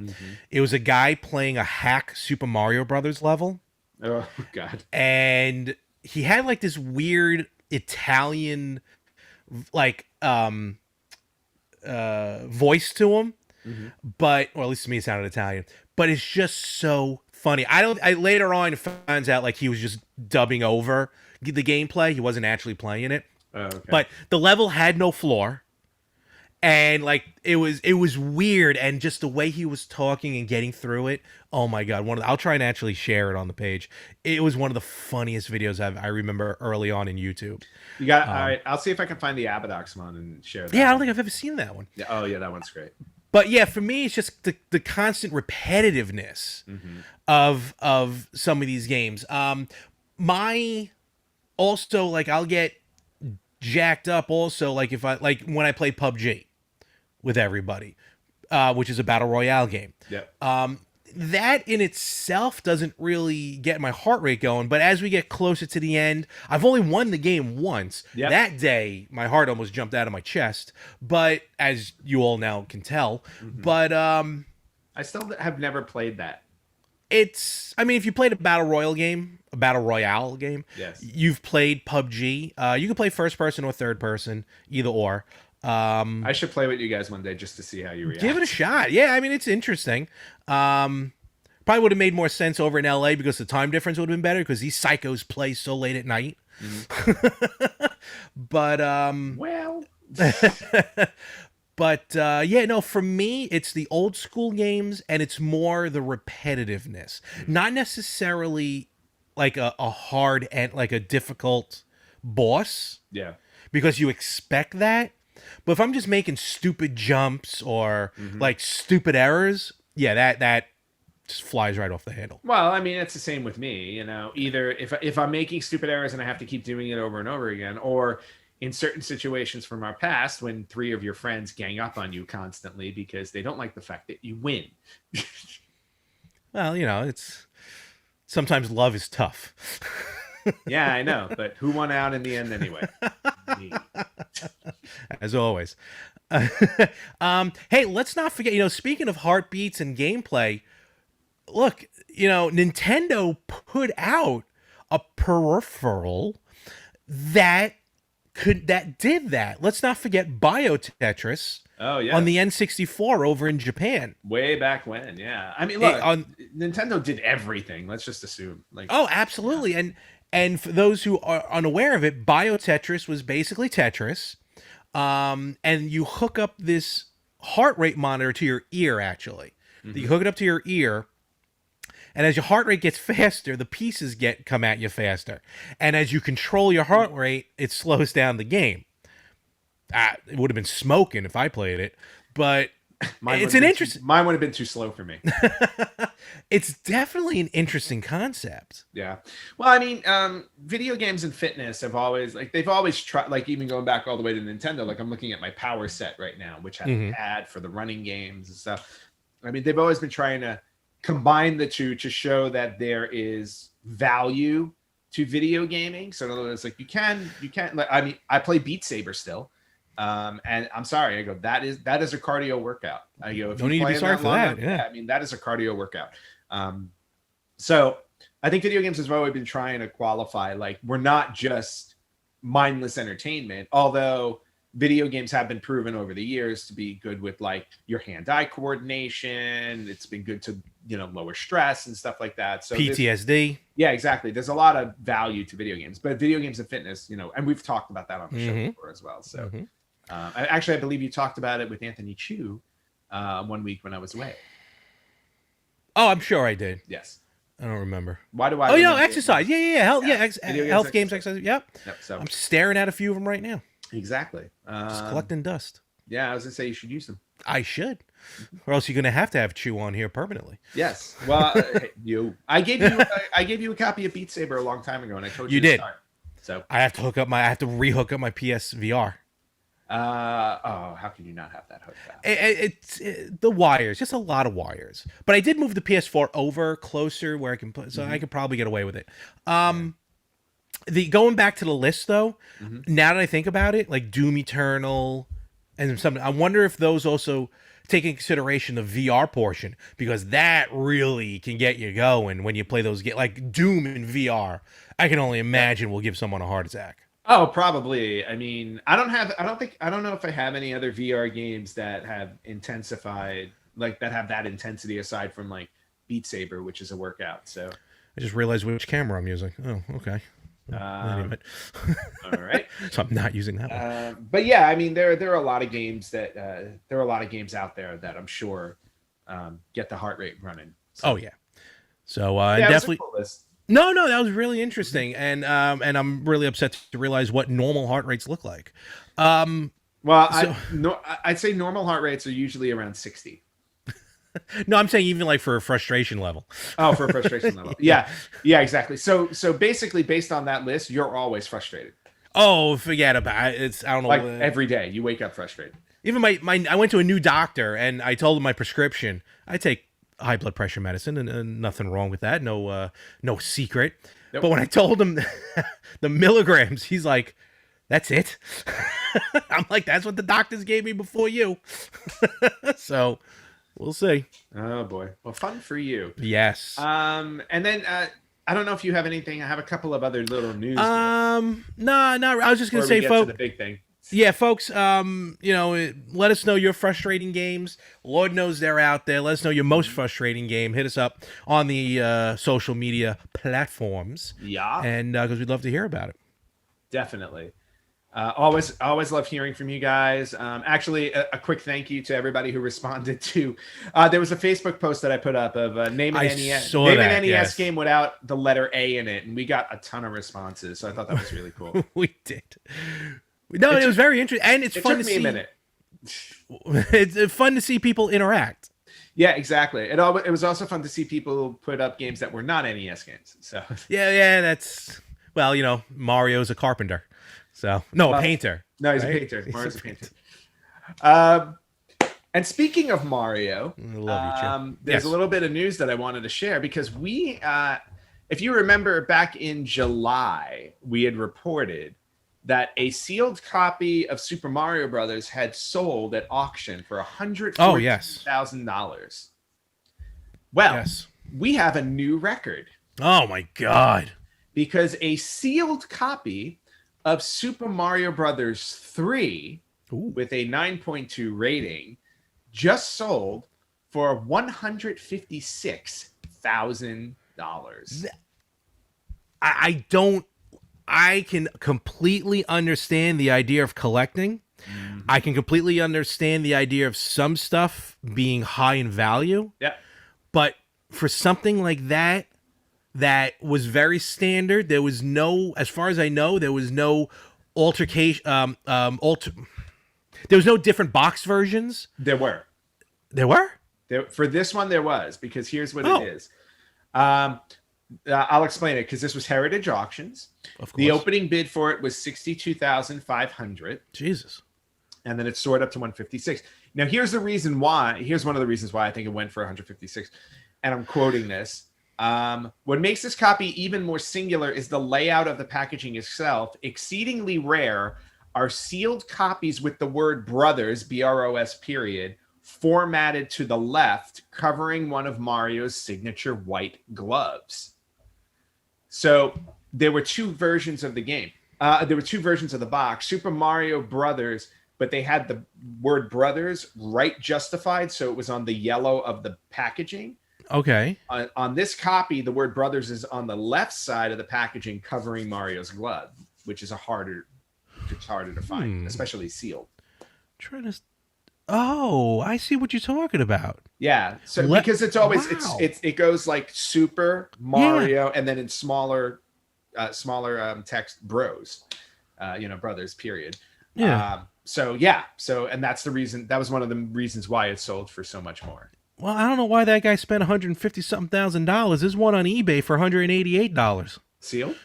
It was a guy playing a hack Super Mario Brothers level. Oh God! And he had this weird Italian voice to him, but, or at least to me it sounded Italian. But it's just so funny. I later on finds out he was just dubbing over the gameplay. He wasn't actually playing it. Oh, okay. But the level had no floor. And it was weird, and just the way he was talking and getting through it. Oh my God! I'll try and actually share it on the page. It was one of the funniest videos I remember early on in YouTube. You got all right. I'll see if I can find the Abadox one and share that. Yeah, I don't think I've ever seen that one. Yeah, oh yeah, that one's great. But yeah, for me, it's just the constant repetitiveness of some of these games. I'll get jacked up also if I when I play PUBG with everybody, which is a battle royale game. Yeah. That in itself doesn't really get my heart rate going, but as we get closer to the end, I've only won the game once. Yep. That day, my heart almost jumped out of my chest, but as you all now can tell, but I still have never played that. I mean, if you played a battle royale game, yes, you've played PUBG. You can play first person or third person, either or. I should play with you guys one day just to see how you react. Give it a shot. Yeah, I mean, it's interesting. Probably would have made more sense over in LA because the time difference would have been better because these psychos play so late at night. But well, but yeah, no, for me, it's the old school games, and it's more the repetitiveness, not necessarily a hard and a difficult boss. Yeah, because you expect that. But if I'm just making stupid jumps or stupid errors, yeah, that just flies right off the handle. Well, I mean, it's the same with me. Either if I'm making stupid errors and I have to keep doing it over and over again, or in certain situations from our past when 3 of your friends gang up on you constantly because they don't like the fact that you win. Well, it's sometimes love is tough. Yeah, I know, but who won out in the end anyway? Me. As always. Hey, let's not forget, speaking of heartbeats and gameplay, look, Nintendo put out a peripheral that did that. Let's not forget Bio Tetris Oh yeah, on the N64 over in Japan. way back when. Yeah, I mean, look, On Nintendo did everything. Let's just assume, like, Oh, absolutely. And for those who are unaware of it, Bio Tetris was basically Tetris. And you hook up this heart rate monitor to your ear, actually. You hook it up to your ear, and as your heart rate gets faster, the pieces come at you faster. And as you control your heart rate, it slows down the game. It would have been smoking if I played it, but it's an interesting. Mine would have been too slow for me. It's definitely an interesting concept. Yeah. Well, I mean, video games and fitness have always they've always tried, like, even going back all the way to Nintendo. Like, I'm looking at my Power Set right now, which has an ad for the running games and stuff. I mean, they've always been trying to combine the two to show that there is value to video gaming. So in other words, like, you can like, I mean, I play Beat Saber still. And I'm sorry, I go, that is a cardio workout. I go, if Don't you need to be sorry for that. Yeah. I mean, that is a cardio workout. So I think video games has always been trying to qualify, like, we're not just mindless entertainment, although video games have been proven over the years to be good with, like, your hand-eye coordination. It's been good to, lower stress and stuff like that. So PTSD. Yeah, exactly. There's a lot of value to video games, but video games and fitness, and we've talked about that on the show before as well. So I believe you talked about it with Anthony Chu 1 week when I was away. Oh, I'm sure I did. Yes. I don't remember. Why do I? Oh, exercise. Yeah. Health games, exercise. Yep. So I'm staring at a few of them right now. Exactly. Just collecting dust. Yeah, I was gonna say you should use them. I should, or else you're gonna have to have Chew on here permanently. Yes. Well, I gave you a copy of Beat Saber a long time ago, and I told you did. So I have to rehook up my PSVR. How can you not have that hooked up? It's the wires, just a lot of wires. But I did move the PS4 over closer where I can put, so I could probably get away with it. The going back to the list though, now that I think about it, like Doom Eternal and something, I wonder if those also take into consideration the VR portion, because that really can get you going when you play those games. Like Doom in VR, I can only imagine will give someone a heart attack. Oh, probably. I mean, I don't know if I have any other VR games that have intensified, like, that have that intensity aside from, like, Beat Saber, which is a workout. So I just realized which camera I'm using. Oh, okay. Anyway. All right. So I'm not using that one. But yeah, I mean, there are a lot of games out there that I'm sure get the heart rate running. So. Oh yeah. So definitely. Cool list. No, that was really interesting, and I'm really upset to realize what normal heart rates look like. I'd say normal heart rates are usually around 60. No, I'm saying even like for a frustration level. Oh, for a frustration level. Yeah, exactly. So basically, based on that list, you're always frustrated. Oh, forget about it. It's, I don't know. Like every day, you wake up frustrated. Even I went to a new doctor and I told him my prescription. I take high blood pressure medicine, and nothing wrong with that. No secret. Nope. But when I told him the milligrams, he's like, "That's it." I'm like, "That's what the doctors gave me before you." So we'll see. Oh boy. Well, fun for you. Yes. And then I don't know if you have anything. I have a couple of other little news. No. I was just gonna say, folks. The big thing. Yeah, folks, let us know your frustrating games. Lord knows they're out there. Let us know your most frustrating game. Hit us up on the social media platforms. Yeah. And because we'd love to hear about it. Definitely. Always love hearing from you guys. Actually, a quick thank you to everybody who responded to. There was a Facebook post that I put up of name an NES game without the letter A in it, and we got a ton of responses. So I thought that was really cool. We did. No, it was very interesting, and it took me a minute. It's fun to see people interact. Yeah, exactly. It was also fun to see people put up games that were not NES games. So yeah, that's Mario's a carpenter, so a painter. No, he's a painter. Mario's a painter. And speaking of Mario, I love you, there's a little bit of news that I wanted to share because we if you remember back in July, we had reported that a sealed copy of Super Mario Brothers had sold at auction for $142,000. Well, Yes. we have a new record Oh my God. because a sealed copy of Super Mario Brothers 3 Ooh. with a 9.2 rating just sold for $156,000. I don't. I can completely understand the idea of collecting. I can completely understand the idea of some stuff being high in value. Yeah. But for something like that, that was very standard. There was no, as far as I know, there was no altercation. There was no different box versions. There were. There were. For this one, there was, because here's what Oh. it is. I'll explain it because this was Heritage Auctions. Of course. The opening bid for it was $62,500, Jesus. and then it soared up to 156. Now, here's the reason why. Here's one of the reasons why I think it went for 156, and I'm quoting this. What makes this copy even more singular is the layout of the packaging itself. Exceedingly rare are sealed copies with the word Brothers, BROS period, formatted to the left, covering one of Mario's signature white gloves. So there were two versions of the game. There were two versions of the box, Super Mario Brothers, but they had the word Brothers right justified, so it was on the yellow of the packaging. Okay. On this copy, the word Brothers is on the left side of the packaging, covering Mario's glove, which is harder to find, especially sealed. Trying to. Oh, I see what you're talking about. Yeah, so because it's always Wow. it goes like Super Mario, and then in smaller text Bros, Brothers period. Yeah. So and that's the reason, that was one of the reasons why it sold for so much more. Well, I don't know why that guy spent $150,000. There's one on eBay for $188. Sealed?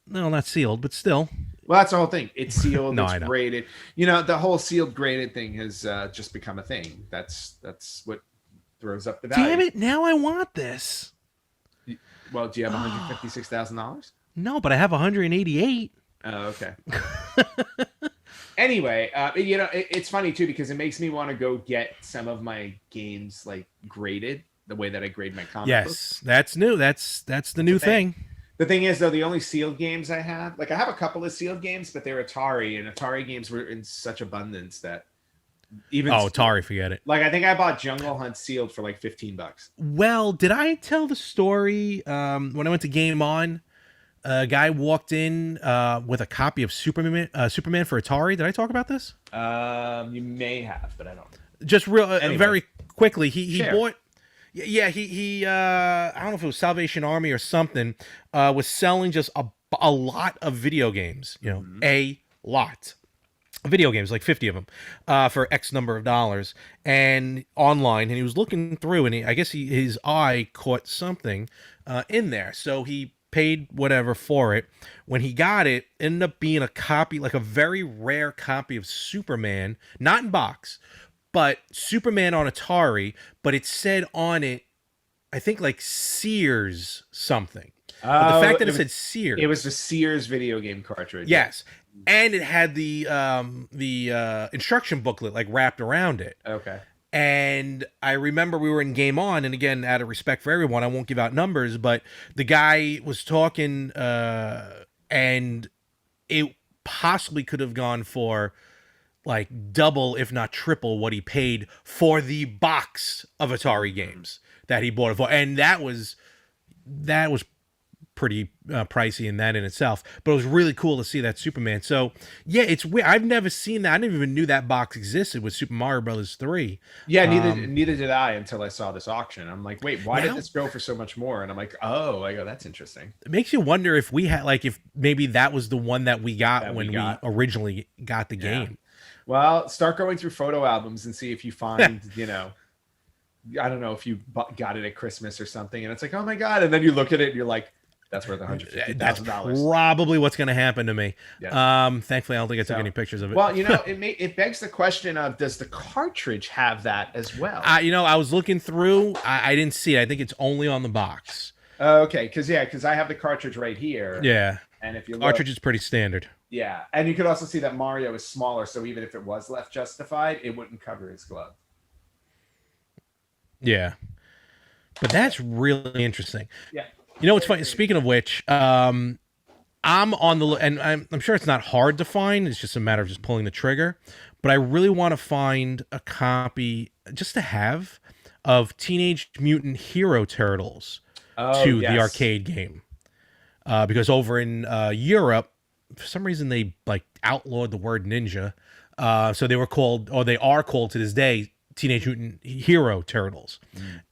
No, not sealed, but still. Well, that's the whole thing. It's sealed. No, it's I know. graded. The whole sealed graded thing has just become a thing. That's what throws up the value. Damn it! Now I want this. Well, do you have $156,000? No, but I have 188. Oh, okay. Anyway, it's funny too because it makes me want to go get some of my games like graded the way that I grade my comic books. Yes, that's new. That's the new thing. The thing is, though, the only sealed games I have, like I have a couple of sealed games, but they're Atari, and Atari games were in such abundance that even Atari, forget it. Like I think I bought Jungle Hunt sealed for like $15. Well, did I tell the story when I went to Game On? A guy walked in with a copy of Superman for Atari. Did I talk about this? You may have, but I don't. Just real Anyway. very quickly. He Share. bought. Yeah, he I don't know if it was Salvation Army or something. Was selling just a lot of video games. A lot. Video games, like 50 of them, for X number of dollars, and online. And he was looking through, and I guess his eye caught something in there, so he paid whatever for it. When he got it, ended up being a copy, like a very rare copy of Superman, not in box, but Superman on Atari. But it said on it, I think like Sears something. But the fact that it said Sears, It was the Sears video game cartridge. yes. And it had the instruction booklet like wrapped around it. Okay. And I remember we were in Game On, and again, out of respect for everyone, I won't give out numbers, but the guy was talking, and it possibly could have gone for like double, if not triple, what he paid for the box of Atari games that he bought it for, and that was pretty pricey in that in itself, but it was really cool to see that Superman. So yeah, it's weird. I've never seen that. I never even knew that box existed with Super Mario Brothers 3. Yeah, neither did I until I saw this auction. I'm like, wait, why did Now- this go for so much more? And I'm like, oh, I go, that's interesting. It makes you wonder if we had, like, if maybe that was the one that we got That we when got. we originally got the game. Well, start going through photo albums and see if you find, I don't know if you got it at Christmas or something, and it's like, oh my god, and then you look at it and you're like, that's worth That's $150,000. probably what's going to happen to me. Yeah. Thankfully, I don't think I took So- any pictures of it. Well, it begs the question of, does the cartridge have that as well? I was looking through. I didn't see it. I think it's only on the box. Okay, because I have the cartridge right here, Yeah, and if you look, cartridge is pretty standard. yeah, and you could also see that Mario is smaller, so even if it was left justified, it wouldn't cover his glove. Yeah, but that's really interesting. Yeah. You know what's funny? Speaking of which, I'm on the and I'm sure it's not hard to find. It's just a matter of just pulling the trigger. But I really want to find a copy just to have of Teenage Mutant Hero Turtles Oh, to the yes. arcade game, because over in Europe, for some reason they like outlawed the word ninja, so they were called, or they are called to this day, Teenage Mutant Hero Turtles.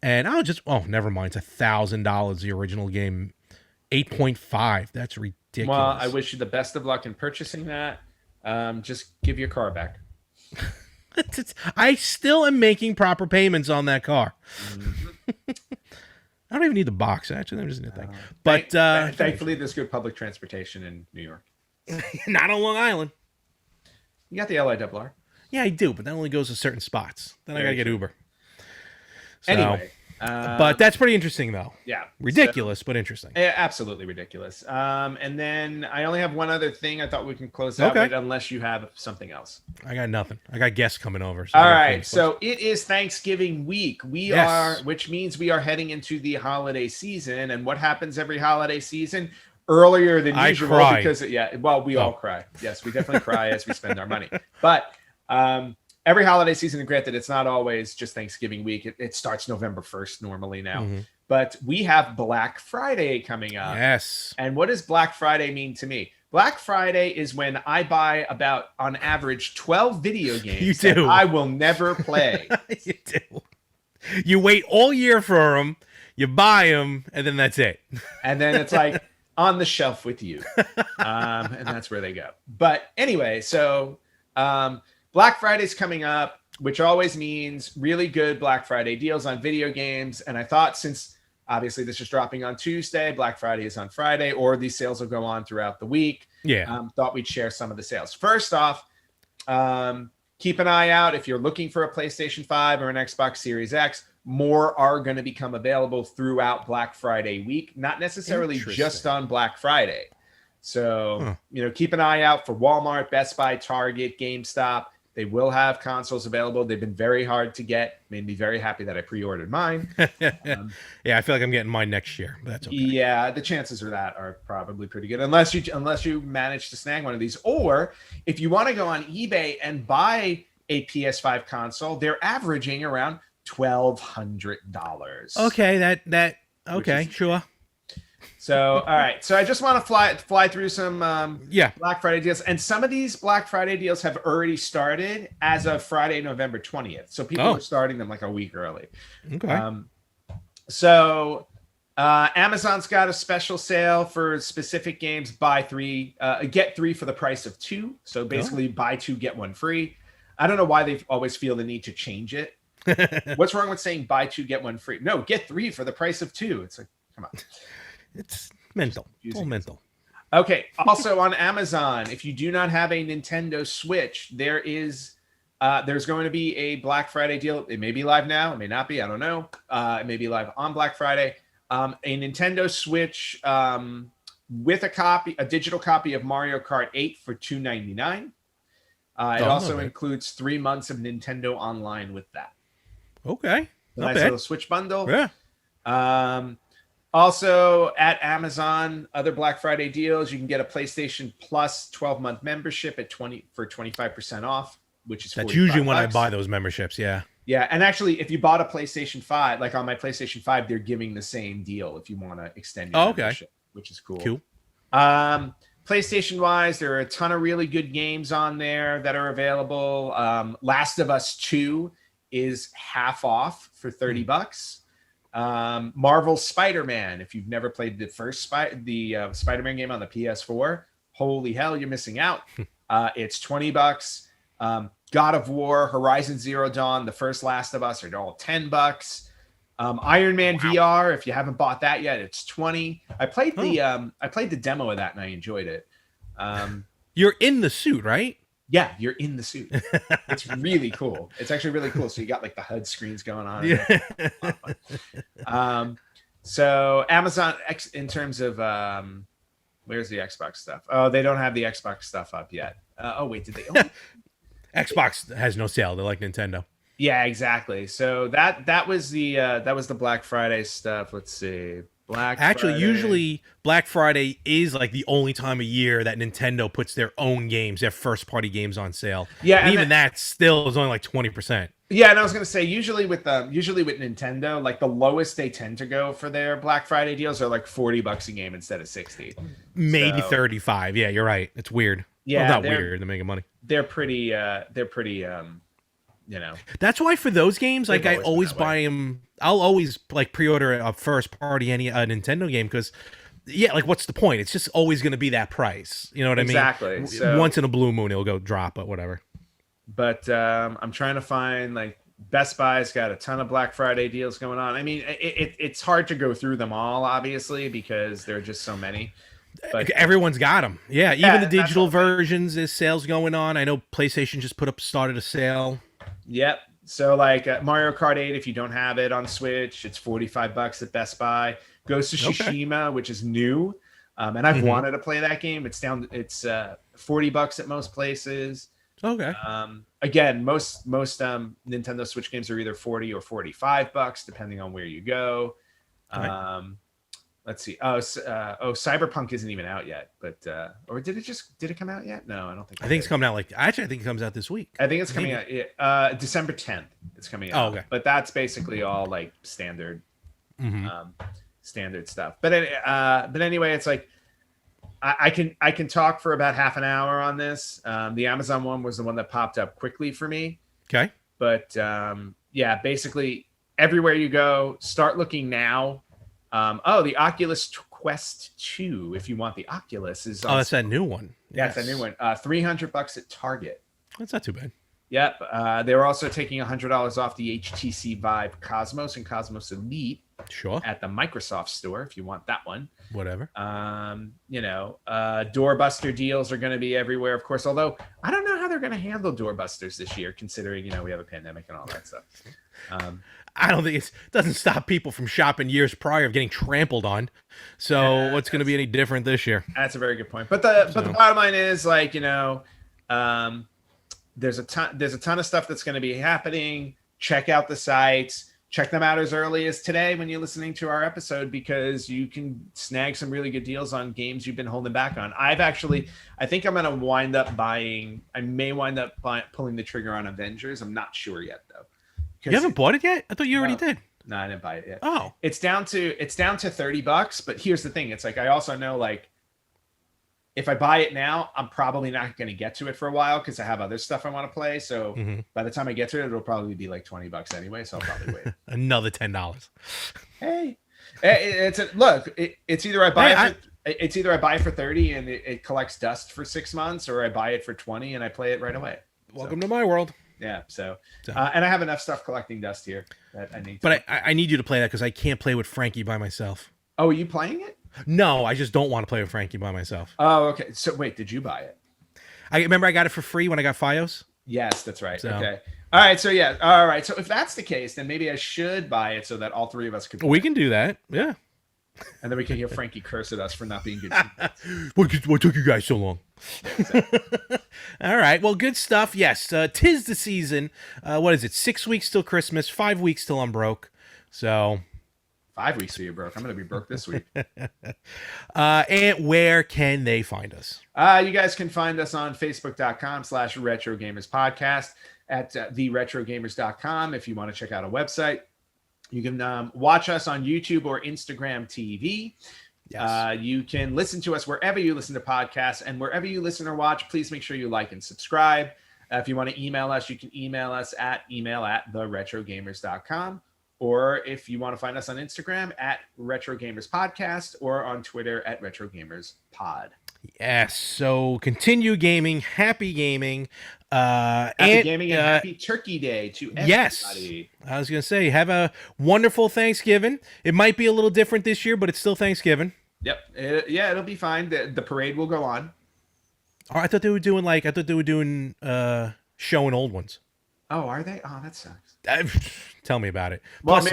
And I was just, oh, never mind, it's $1,000 the original game, 8.5. That's ridiculous. Well, I wish you the best of luck in purchasing that. Just give your car back. I still am making proper payments on that car. I don't even need the box, actually. That isn't a thing. But thankfully, there's good public transportation in New York. not on Long Island. You got the LIRR. Yeah, I do, but that only goes to certain spots. Then I Very gotta get true. Uber. So, Anyway, but that's pretty interesting, though. yeah, Ridiculous, but interesting. Yeah, absolutely ridiculous. And then I only have one other thing. I thought we can close out with, unless you have something else. I got nothing. I got guests coming over. So All right. So it is Thanksgiving week. Yes. Which means we are heading into the holiday season. And what happens every holiday season? Earlier than I usual, cry. because we all cry. Yes, we definitely cry as we spend our money. But every holiday season, and granted, it's not always just Thanksgiving week. It starts November 1st normally now. Mm-hmm. But we have Black Friday coming up. Yes. And what does Black Friday mean to me? Black Friday is when I buy about, on average, 12 video games that I will never play. You do. You wait all year for them, you buy them, and then that's it. And then it's like on the shelf with you. And that's where they go. But anyway, so Black Friday's coming up, which always means really good Black Friday deals on video games. And I thought, since obviously this is dropping on Tuesday, Black Friday is on Friday, or these sales will go on throughout the week. Yeah. Thought we'd share some of the sales. First off, keep an eye out if you're looking for a PlayStation 5 or an Xbox Series X. More are going to become available throughout Black Friday week, not necessarily just on Black Friday. So, keep an eye out for Walmart, Best Buy, Target, GameStop. They will have consoles available. They've been very hard to get. Made me very happy that I pre-ordered mine. Yeah, I feel like I'm getting mine next year, but that's okay. Yeah, the chances of that are probably pretty good, unless you manage to snag one of these. Or if you want to go on eBay and buy a PS5 console, they're averaging around $1,200. Okay, sure. So, all right. So I just want to fly through some Black Friday deals. And some of these Black Friday deals have already started as of Friday, November 20th. So people are starting them like a week early. Okay. So Amazon's got a special sale for specific games. Buy three, get three for the price of two. So basically buy two, get one free. I don't know why they always feel the need to change it. What's wrong with saying buy two, get one free? No, get three for the price of two. It's like, come on. It's mental. It's all mental. Okay. Also on Amazon, if you do not have a Nintendo Switch, there's going to be a Black Friday deal. It may be live now. It may not be. I don't know. It may be live on Black Friday. A Nintendo Switch with a digital copy of Mario Kart 8 for $299. It also includes 3 months of Nintendo Online with that. Okay. Nice little Switch bundle. Yeah. Also at Amazon, other Black Friday deals, you can get a PlayStation Plus 12-month membership at 25% off, which is that's usually when I buy those memberships. Yeah. Yeah, and actually, if you bought a PlayStation 5, like on my PlayStation 5, they're giving the same deal if you want to extend your membership, which is cool. Cool. PlayStation-wise, there are a ton of really good games on there that are available. Last of Us 2 is half off for $30. Marvel Spider-Man, if you've never played the first Spider-Man game on the PS4, holy hell, you're missing out. It's $20. God of War, Horizon Zero Dawn, the first Last of Us are all $10. Iron Man VR, if you haven't bought that yet, it's $20. I played the demo of that and I enjoyed it. You're in the suit, right? Yeah, you're in the suit. It's really cool. It's actually really cool. So you got like the HUD screens going on. Yeah. So Amazon X in terms of where's the Xbox stuff? Oh, they don't have the Xbox stuff up yet. Oh wait, did they? Oh, Xbox has no sale. They're like Nintendo. yeah, exactly. So that was the Black Friday stuff. Let's see. Black Actually, Friday. usually Black Friday is like the only time of year that Nintendo puts their own games, their first party games on sale. Yeah, and and even that still is only like 20%. Yeah, and I was gonna say usually with Nintendo, like the lowest they tend to go for their Black Friday deals are like $40 a game instead of 60. Maybe So, 35. Yeah, you're right. It's weird. Yeah, Well, not they're- weird. They're making money. They're pretty you know. That's why for those games, like They've I always been always that way. buy them. I'll always like pre-order a first party any Nintendo game because, yeah, like what's the point? It's just always going to be that price. You know what I Exactly. mean? So- Once in a blue moon, it'll go drop, but whatever. But I'm trying to find like Best Buy's got a ton of Black Friday deals going on. I mean, it's hard to go through them all, obviously, because there are just so many. But Everyone's got them. Yeah, even Yeah, the that's digital what- versions, there's sales going on. I know PlayStation just started a sale. Yep. So like Mario Kart 8, if you don't have it on Switch, it's $45 at Best Buy. Ghost of Okay. Tsushima, which is new, and I've Mhm. wanted to play that game. It's $40 at most places. Okay. Again, most Nintendo Switch games are either 40 or $45, depending on where you go. Right. Let's see. Cyberpunk isn't even out yet, but or did it come out yet? No, I don't think. I think it's coming out I think it comes out this week. I think it's coming Maybe. out December 10th. It's coming out. Oh, okay. But that's basically all like standard Mhm. standard stuff. But anyway, it's like I can talk for about half an hour on this. The Amazon one was the one that popped up quickly for me. Okay. But yeah, basically everywhere you go, start looking now. The Oculus Quest 2, if you want the Oculus, is on. Oh, that's that new one. Yeah, it's a new one. $300 at Target. That's not too bad. Yep. They were also taking $100 off the HTC Vive Cosmos and Cosmos Elite Sure. at the Microsoft store if you want that one. Whatever. Doorbuster deals are going to be everywhere, of course. Although I don't know how they're going to handle doorbusters this year, considering we have a pandemic and all that stuff. I don't think it doesn't stop people from shopping years prior of getting trampled on. So Yeah, what's going to be any different this year? That's a very good point. But the bottom line is like there's a ton of stuff that's going to be happening. Check out the sites. Check them out as early as today when you're listening to our episode, because you can snag some really good deals on games you've been holding back on. I think I'm going to wind up buying. I may wind up pulling the trigger on Avengers. I'm not sure yet though. You haven't bought it yet? I thought you already did. No, I didn't buy it yet. Oh, It's down to $30, but here's the thing. It's like I also know like if I buy it now, I'm probably not going to get to it for a while because I have other stuff I want to play. So Mhm. by the time I get to it, it'll probably be like $20 anyway. So I'll probably wait. another $10. Hey, it's either I buy it's either I buy it for 30 and it collects dust for 6 months, or I buy it for 20 and I play it right away. Welcome to my world. Yeah. So, So- and I have enough stuff collecting dust here that I need. But I need you to play that because I can't play with Frankie by myself. Oh, are you playing it? No, I just don't want to play with Frankie by myself. Oh, okay. So wait, did you buy it? I remember I got it for free when I got FiOS. Yes, that's right. So- Okay. All right. So yeah. All right. So if that's the case, then maybe I should buy it so that all three of us could. We can do that. Yeah. And then we can hear Frankie curse at us for not being good. What took you guys so long? All right. Well, good stuff. Yes. 'Tis the season. What is it? 6 weeks till Christmas. 5 weeks till I'm broke. So, 5 weeks till you're broke. I'm going to be broke this week. and where can they find us? You guys can find us on Facebook.com/RetroGamersPodcast, at TheRetroGamers.com if you want to check out a website. You can watch us on YouTube or Instagram TV. Yes. You can listen to us wherever you listen to podcasts, and wherever you listen or watch, please make sure you like and subscribe. If you want to email us, you can email us at email@theretrogamers.com. Or if you want to find us on Instagram at RetroGamersPodcast, or on Twitter at RetroGamersPod. Yes. So continue gaming. Happy gaming. Happy gaming and happy Turkey Day to everybody. Yes. I was going to say, have a wonderful Thanksgiving. It might be a little different this year, but it's still Thanksgiving. Yep. It'll be fine. The parade will go on. Oh, I thought they were doing showing old ones. Oh, are they? Oh, that sucks. Tell me about it. Well, Plus,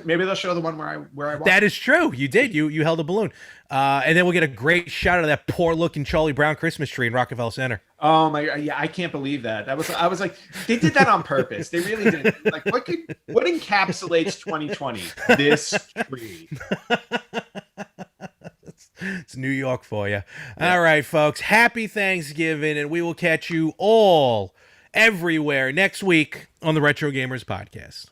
maybe they'll show the one where I walked. that is true. You did. You held a balloon, and then we'll get a great shot of that poor looking Charlie Brown Christmas tree in Rockefeller Center. Oh my, yeah, I can't believe that. I was like, they did that on purpose. They really did. Like, what encapsulates 2020? This tree. It's New York for you. Yeah. All right, folks. Happy Thanksgiving, and we will catch you all everywhere next week on the Retro Gamers Podcast.